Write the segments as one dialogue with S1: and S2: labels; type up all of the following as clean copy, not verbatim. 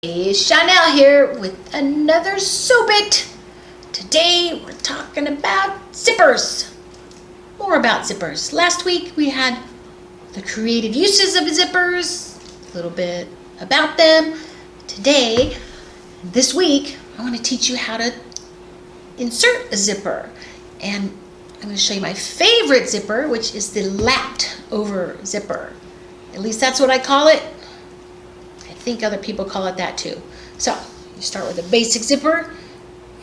S1: Hey, Chanel here with another Sew Bit. Today we're talking about zippers. More about zippers. Last week we had the creative uses of zippers, a little bit about them. Today, this week, I want to teach you how to insert a zipper. And I'm going to show you my favorite zipper, which is the lapped over zipper. At least that's what I call it. I think other people call it that too. So you start with a basic zipper,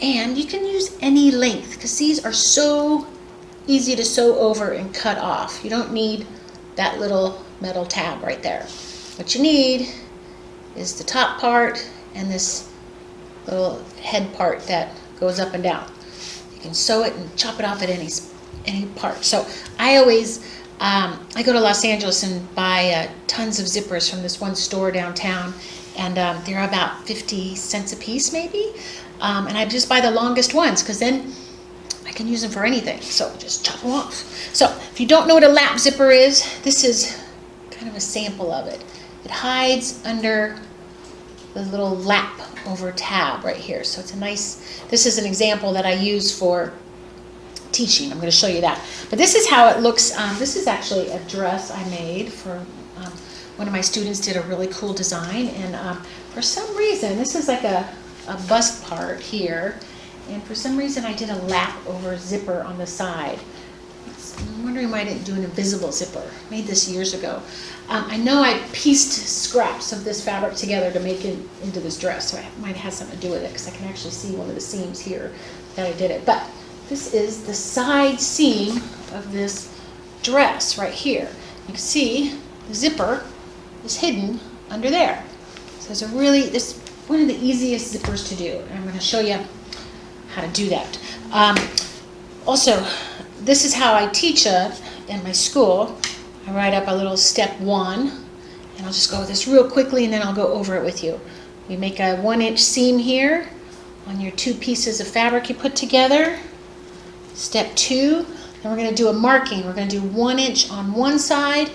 S1: and you can use any length because these are so easy to sew over and cut off. You don't need that little metal tab right there. What you need is the top part and this little head part that goes up and down. You can sew it and chop it off at any part. So I always I go to Los Angeles and buy tons of zippers from this one store downtown, and they're about 50 cents a piece maybe, and I just buy the longest ones because then I can use them for anything, so just chop them off. So if you don't know what a lap zipper is, this is kind of a sample of it. It hides under the little lap over tab right here, so it's a nice, this is an example that I use for teaching. I'm going to show you that. But this is how it looks. This is actually a dress I made for one of my students. Did a really cool design, and for some reason this is like a bust part here, and for some reason I did a lap over zipper on the side. I'm wondering why I didn't do an invisible zipper. I made this years ago. I know I pieced scraps of this fabric together to make it into this dress, so it might have something to do with it because I can actually see one of the seams here that I did it. But this is the side seam of this dress right here. You can see the zipper is hidden under there. So it's this one of the easiest zippers to do. And I'm going to show you how to do that. Also, this is how I teach it in my school. I write up a little step 1, and I'll just go with this real quickly, and then I'll go over it with you. You make a 1-inch seam here on your 2 pieces of fabric you put together. Step 2, then we're going to do a marking. We're going to do 1 inch on one side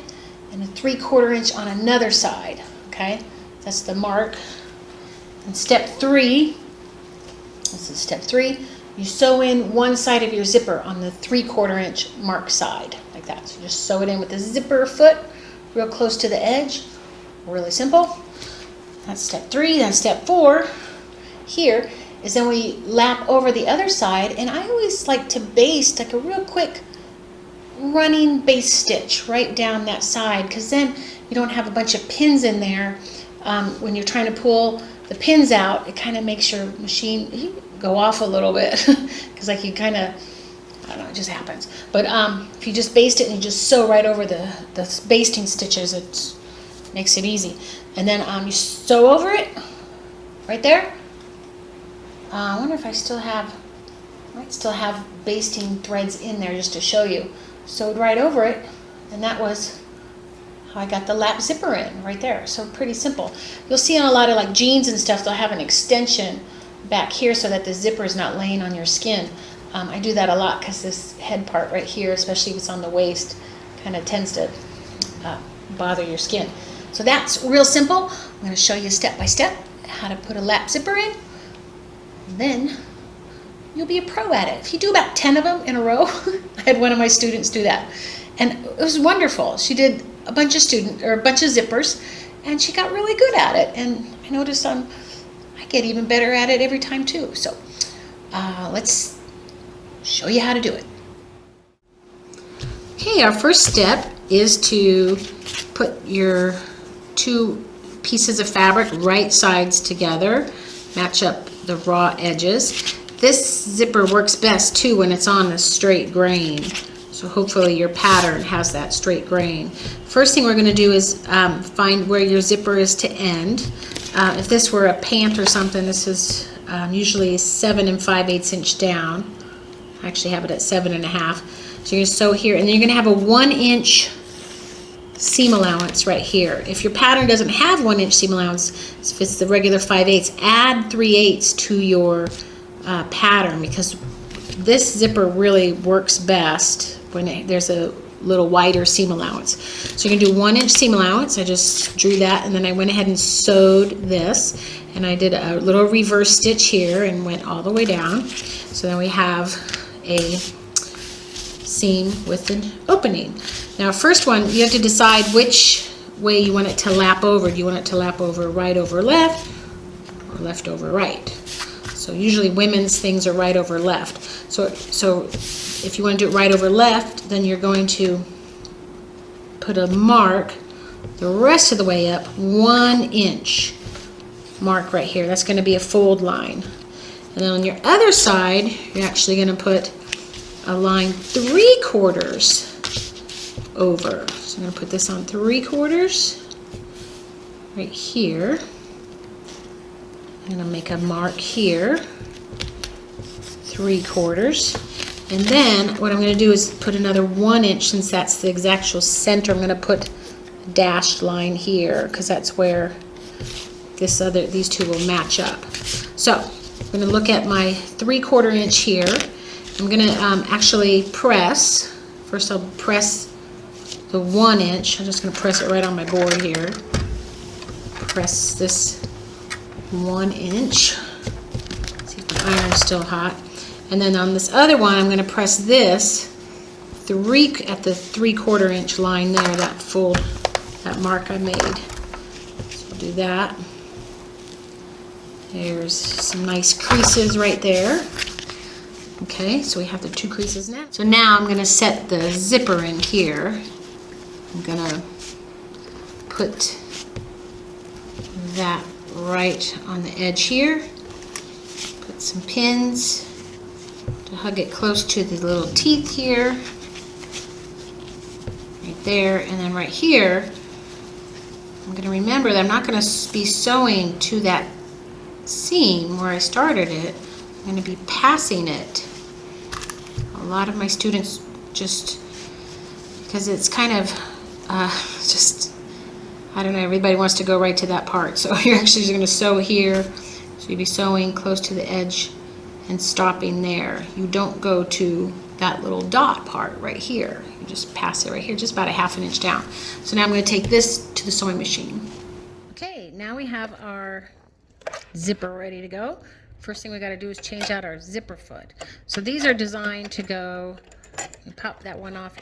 S1: and a 3/4 inch on another side. Okay, that's the mark. And step 3, this is step 3, you sew in one side of your zipper on the 3/4 inch mark side, like that. So just sew it in with the zipper foot real close to the edge. Really simple. That's step 3. Then step 4 here is then we lap over the other side, and I always like to baste like a real quick running baste stitch right down that side, because then you don't have a bunch of pins in there. When you're trying to pull the pins out, it kind of makes your machine go off a little bit because like you kind of, I don't know, it just happens. But if you just baste it and you just sew right over the basting stitches, it makes it easy. And then you sew over it right there. I wonder if I might still have basting threads in there just to show you. Sewed right over it, and that was how I got the lap zipper in right there. So pretty simple. You'll see on a lot of like jeans and stuff, they'll have an extension back here so that the zipper is not laying on your skin. I do that a lot because this head part right here, especially if it's on the waist, kind of tends to bother your skin. So that's real simple. I'm going to show you step by step how to put a lap zipper in. And then you'll be a pro at it. If you do about 10 of them in a row, I had one of my students do that, and it was wonderful. She did a bunch of zippers, and she got really good at it. And I noticed I get even better at it every time too. So let's show you how to do it. Okay, our first step is to put your 2 pieces of fabric right sides together, match up the raw edges. This zipper works best too when it's on a straight grain, so hopefully your pattern has that straight grain. First thing we're going to do is find where your zipper is to end. If this were a pant or something, this is usually 7 5/8 inch down. I actually have it at 7 1/2. So you're going to sew here, and then you're going to have a 1 inch seam allowance right here. If your pattern doesn't have 1 inch seam allowance, if it's the regular 5/8, add 3/8 to your pattern, because this zipper really works best when there's a little wider seam allowance. So you're going to do 1 inch seam allowance. I just drew that, and then I went ahead and sewed this. and I did a little reverse stitch here and went all the way down. So then we have a seam with an opening. Now first one, you have to decide which way you want it to lap over. Do you want it to lap over right over left or left over right? So usually women's things are right over left. So if you want to do it right over left, then you're going to put a mark the rest of the way up 1 inch. Mark right here. That's going to be a fold line. And then on your other side, you're actually going to put a line 3/4 over. So I'm going to put this on 3/4 right here. I'm going to make a mark here, 3/4. And then what I'm going to do is put another 1 inch, since that's the actual center. I'm going to put a dashed line here because that's where these two will match up. So I'm going to look at my 3/4 inch here. I'm going to actually press. First I'll press the 1 inch. I'm just going to press it right on my board here. Press this 1 inch. See if the iron's still hot. And then on this other one, I'm going to press this at the 3/4 inch line there, that mark I made. So I'll do that. There's some nice creases right there. Okay, so we have the 2 creases now. So now I'm going to set the zipper in here. I'm going to put that right on the edge here. Put some pins to hug it close to the little teeth here. Right there, and then right here, I'm going to remember that I'm not going to be sewing to that seam where I started it. I'm going to be passing it. A lot of my students just, because it's kind of I don't know, everybody wants to go right to that part. So you're actually just going to sew here. So you'll be sewing close to the edge and stopping there. You don't go to that little dot part right here. You just pass it right here, just about a 1/2 inch down. So now I'm going to take this to the sewing machine. Okay, now we have our zipper ready to go. First thing we got to do is change out our zipper foot. So these are designed to go, you pop that one off,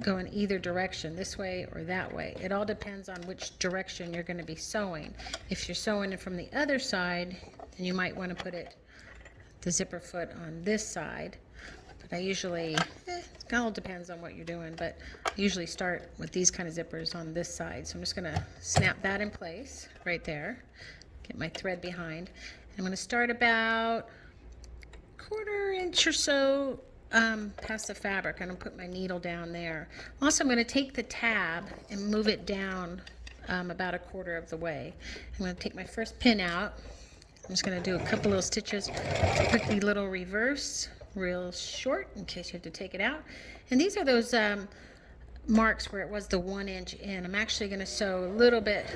S1: go in either direction, this way or that way. It all depends on which direction you're going to be sewing. If you're sewing it from the other side, then you might want to put the zipper foot on this side. But I usually, it all depends on what you're doing, but I usually start with these kind of zippers on this side. So I'm just going to snap that in place right there, get my thread behind. I'm going to start about 1/4 inch or so past the fabric. I'm going to put my needle down there. Also, I'm going to take the tab and move it down about 1/4 of the way. I'm going to take my first pin out. I'm just going to do a couple little stitches, quickly little reverse, real short in case you have to take it out. And these are those marks where it was the 1 inch in. I'm actually going to sew a little bit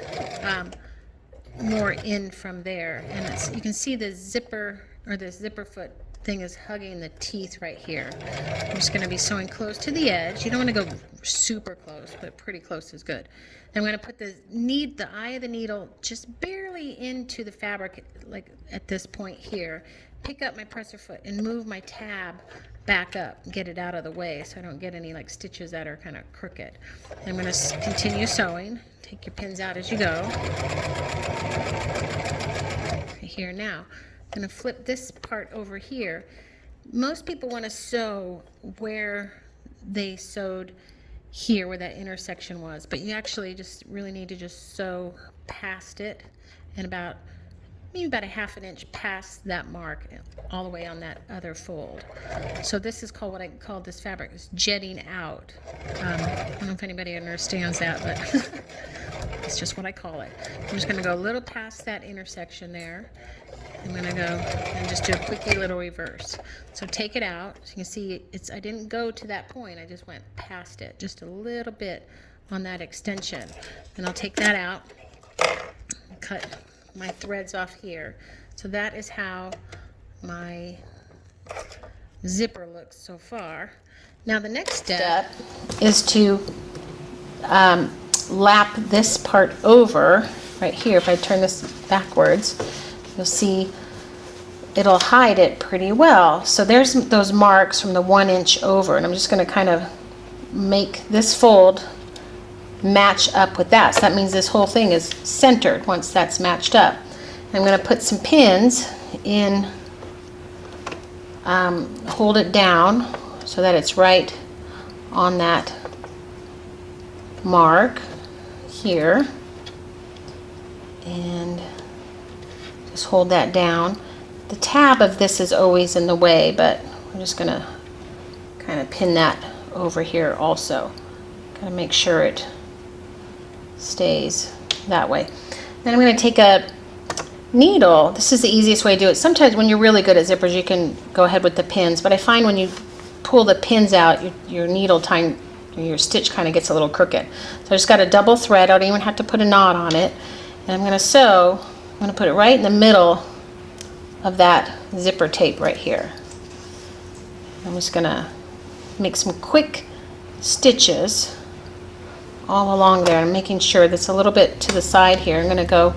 S1: more in from there, and you can see the zipper, or the zipper foot thing is hugging the teeth right here. I'm just going to be sewing close to the edge. You don't want to go super close, but pretty close is good. I'm going to put the eye of the needle just barely into the fabric, like at this point here. Pick up my presser foot and move my tab back up, get it out of the way so I don't get any like stitches that are kind of crooked. I'm going to continue sewing. Take your pins out as you go. Right here now. I'm going to flip this part over here. Most people want to sew where they sewed here, where that intersection was, but you actually just really need to just sew past it and maybe about a 1/2 inch past that mark, all the way on that other fold. So this is called, what I call this fabric is jetting out. I don't know if anybody understands that, but it's just what I call it. I'm just going to go a little past that intersection there. I'm going to go and just do a quickly little reverse. So take it out. So you can see I didn't go to that point. I just went past it, just a little bit on that extension. And I'll take that out and cut my threads off here. So that is how my zipper looks so far. Now the next step is to lap this part over right here, if I turn this backwards, you'll see it'll hide it pretty well. So there's those marks from the 1 inch over, and I'm just going to kind of make this fold match up with that. So that means this whole thing is centered once that's matched up. And I'm going to put some pins in, hold it down so that it's right on that mark here, and just hold that down. The tab of this is always in the way, but I'm just going to kind of pin that over here also. Kind of make sure it stays that way. Then I'm going to take a needle. This is the easiest way to do it. Sometimes when you're really good at zippers, you can go ahead with the pins, but I find when you pull the pins out, your needle time, your stitch kind of gets a little crooked. So I just got a double thread. I don't even have to put a knot on it. And I'm going to sew, I'm going to put it right in the middle of that zipper tape right here. I'm just going to make some quick stitches all along there. I'm making sure that's a little bit to the side here. I'm going to go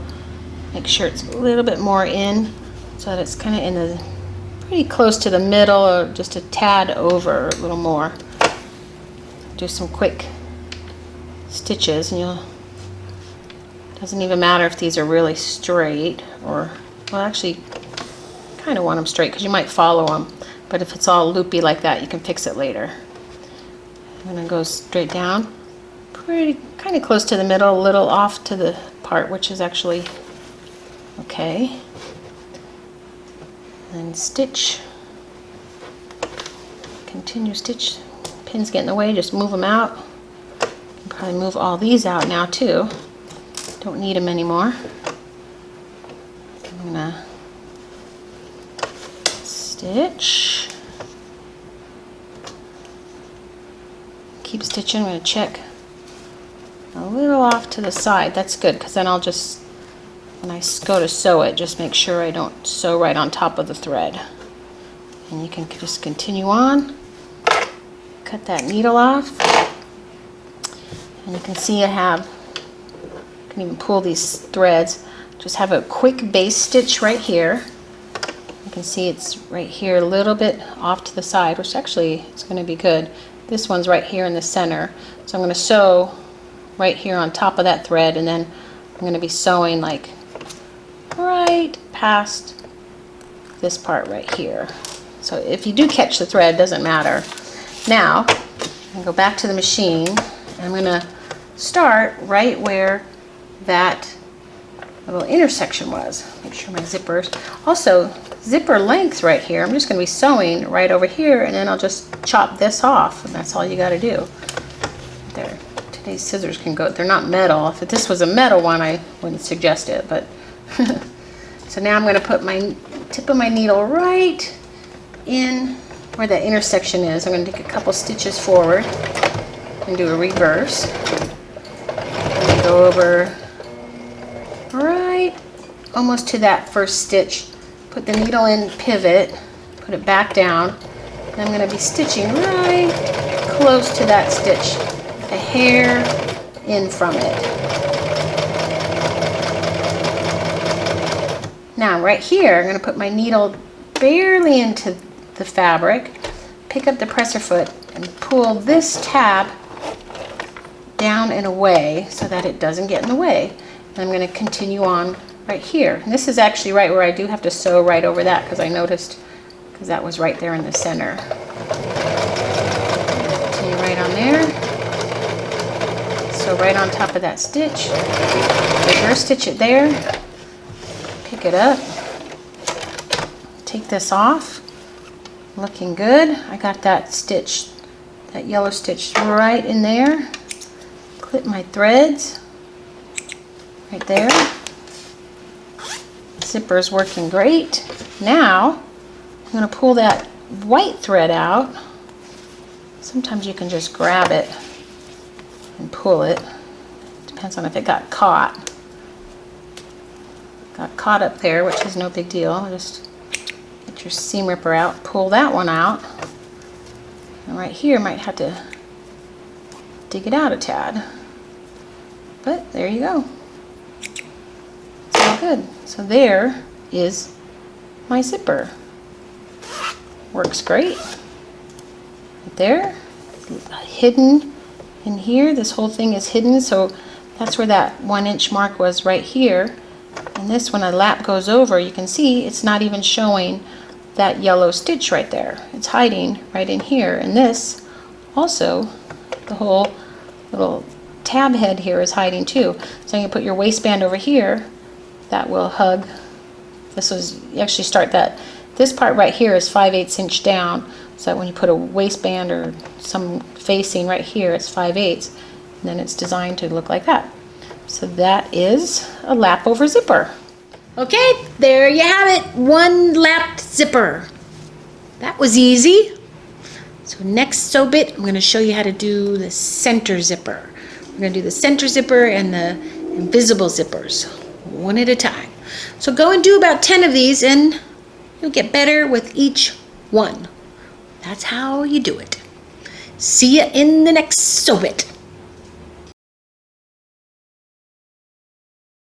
S1: make sure it's a little bit more in so that it's kind of in the pretty close to the middle, or just a tad over, a little more. Do some quick stitches, and doesn't even matter if these are really straight, or, well, actually kind of want them straight because you might follow them, but if it's all loopy like that, you can fix it later. I'm going to go straight down, pretty kind of close to the middle, a little off to the part which is actually okay. And stitch, continue stitch. Pins get in the way, just move them out. You can probably move all these out now too. Don't need them anymore. I'm gonna stitch. Keep stitching. I'm gonna check a little off to the side. That's good, because then I'll just, when I go to sew it, just make sure I don't sew right on top of the thread. And you can just continue on. Cut that needle off. And you can see I have, you can even pull these threads. Just have a quick base stitch right here. You can see it's right here, a little bit off to the side, which actually is going to be good. This one's right here in the center. So I'm going to sew right here on top of that thread, and then I'm going to be sewing like right past this part right here. So if you do catch the thread, doesn't matter. Now, I'm going to go back to the machine, and I'm going to start right where that little intersection was. Make sure my zippers. Also, zipper length right here, I'm just going to be sewing right over here, and then I'll just chop this off, and that's all you got to do. There. Today's scissors can go, they're not metal. If this was a metal one, I wouldn't suggest it, but so now I'm going to put my tip of my needle right in where that intersection is. I'm going to take a couple stitches forward and do a reverse. And go over right almost to that first stitch. Put the needle in, pivot, put it back down. And I'm going to be stitching right close to that stitch, a hair in from it. Now right here, I'm going to put my needle barely into the fabric, pick up the presser foot, and pull this tab down and away so that it doesn't get in the way. And I'm going to continue on right here. And this is actually right where I do have to sew right over that, because I noticed, because that was right there in the center. Continue right on there. So right on top of that stitch, reverse stitch it there, pick it up, take this off. Looking good. I got that stitch, that yellow stitch right in there. Clip my threads right there. Zipper's working great. Now I'm going to pull that white thread out. Sometimes you can just grab it and pull it. Depends on if it got caught. Got caught up there, which is no big deal. Just get your seam ripper out, pull that one out. And right here, might have to dig it out a tad. But there you go. So there is my zipper. Works great. Right there, hidden in here. This whole thing is hidden, so that's where that 1-inch mark was, right here. And this, when a lap goes over, you can see it's not even showing that yellow stitch right there. It's hiding right in here. And this also, the whole little tab head here is hiding too. So you can put your waistband over here. That will hug. This was, you actually start that. This part right here is 5/8 inch down. So that when you put a waistband or some facing right here, it's 5/8. And then it's designed to look like that. So that is a lap over zipper. Okay, there you have it. One lapped zipper. That was easy. So next sew bit, I'm going to show you how to do the center zipper. We're going to do the center zipper and the invisible zippers, one at a time. So go and do about 10 of these and you'll get better with each one. That's how you do it. See ya in the next sew bit.